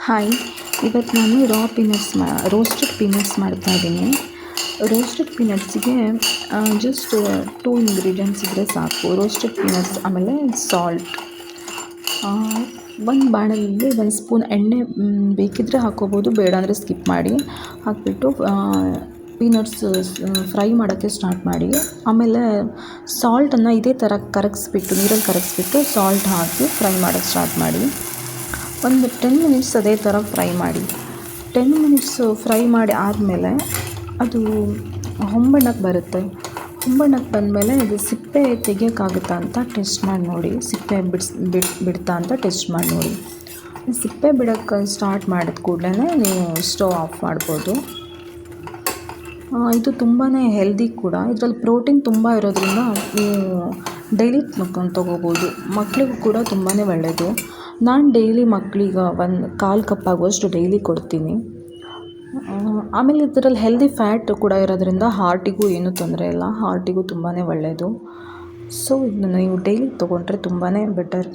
Hi, ಇವತ್ತು ನಾನು roasted peanuts ಮಾಡ್ತಾಯಿದ್ದೀನಿ. ರೋಸ್ಟೆಡ್ ಪೀನಟ್ಸಿಗೆ ಜಸ್ಟ್ 2 ಇಂಗ್ರೀಡಿಯೆಂಟ್ಸ್ ಇದ್ದರೆ ಸಾಕು. ರೋಸ್ಟೆಡ್ ಪೀನಟ್ಸ್, ಆಮೇಲೆ ಸಾಲ್ಟ್. ಒಂದು ಬಾಣಲೆಯಲ್ಲಿ 1 ಸ್ಪೂನ್ ಎಣ್ಣೆ ಬೇಕಿದ್ದರೆ ಹಾಕ್ಕೋಬೋದು, ಬೇಡ ಅಂದರೆ ಸ್ಕಿಪ್ ಮಾಡಿ. ಹಾಕಿಬಿಟ್ಟು ಪೀನಟ್ಸ್ ಫ್ರೈ ಮಾಡೋಕ್ಕೆ ಸ್ಟಾರ್ಟ್ ಮಾಡಿ. ಆಮೇಲೆ ಸಾಲ್ಟನ್ನು ಇದೇ ಥರ ನೀರಲ್ಲಿ ಕರಗಿಸ್ಬಿಟ್ಟು ಸಾಲ್ಟ್ ಹಾಕಿ ಫ್ರೈ ಮಾಡೋಕ್ಕೆ ಸ್ಟಾರ್ಟ್ ಮಾಡಿ. ಒಂದು 10 ಮಿನಿಟ್ಸ್ ಅದೇ ಥರ ಫ್ರೈ ಮಾಡಿ. 10 ಮಿನಿಟ್ಸು ಫ್ರೈ ಮಾಡಿ ಆದಮೇಲೆ ಅದು ಹೊಂಬಣ್ಣಕ್ಕೆ ಬರುತ್ತೆ. ಹೊಂಬಣ್ಣಕ್ಕೆ ಬಂದಮೇಲೆ ಇದು ಸಿಪ್ಪೆ ತೆಗಿಯೋಕ್ಕಾಗುತ್ತಾ ಅಂತ ಟೆಸ್ಟ್ ಮಾಡಿ ನೋಡಿ. ಸಿಪ್ಪೆ ಬಿಡ್ತಾ ಅಂತ ಟೆಸ್ಟ್ ಮಾಡಿ ನೋಡಿ. ಸಿಪ್ಪೆ ಬಿಡೋಕ್ಕೆ ಸ್ಟಾರ್ಟ್ ಮಾಡಿದ ಕೂಡಲೇ ನೀವು ಸ್ಟವ್ ಆಫ್ ಮಾಡ್ಬೋದು. ಇದು ತುಂಬಾ ಹೆಲ್ದಿ ಕೂಡ. ಇದರಲ್ಲಿ ಪ್ರೋಟೀನ್ ತುಂಬ ಇರೋದ್ರಿಂದ ನೀವು ಡೈಲಿ ತೊಗೋಬೋದು. ಮಕ್ಕಳಿಗೂ ಕೂಡ ತುಂಬಾ ಒಳ್ಳೆಯದು. ನಾನು ಡೈಲಿ ಮಕ್ಕಳಿಗೆ 1/4 ಕಪ್ ಆಗುವಷ್ಟು ಡೈಲಿ ಕೊಡ್ತೀನಿ. ಆಮೇಲೆ ಇದರಲ್ಲಿ ಹೆಲ್ದಿ ಫ್ಯಾಟ್ ಕೂಡ ಇರೋದ್ರಿಂದ ಹಾರ್ಟಿಗೂ ಏನೂ ತೊಂದರೆ ಇಲ್ಲ, ಹಾರ್ಟಿಗೂ ತುಂಬಾ ಒಳ್ಳೆಯದು. ಸೊ ಇದನ್ನು ನೀವು ಡೈಲಿ ತೊಗೊಂಡ್ರೆ ತುಂಬಾ ಬೆಟರ್.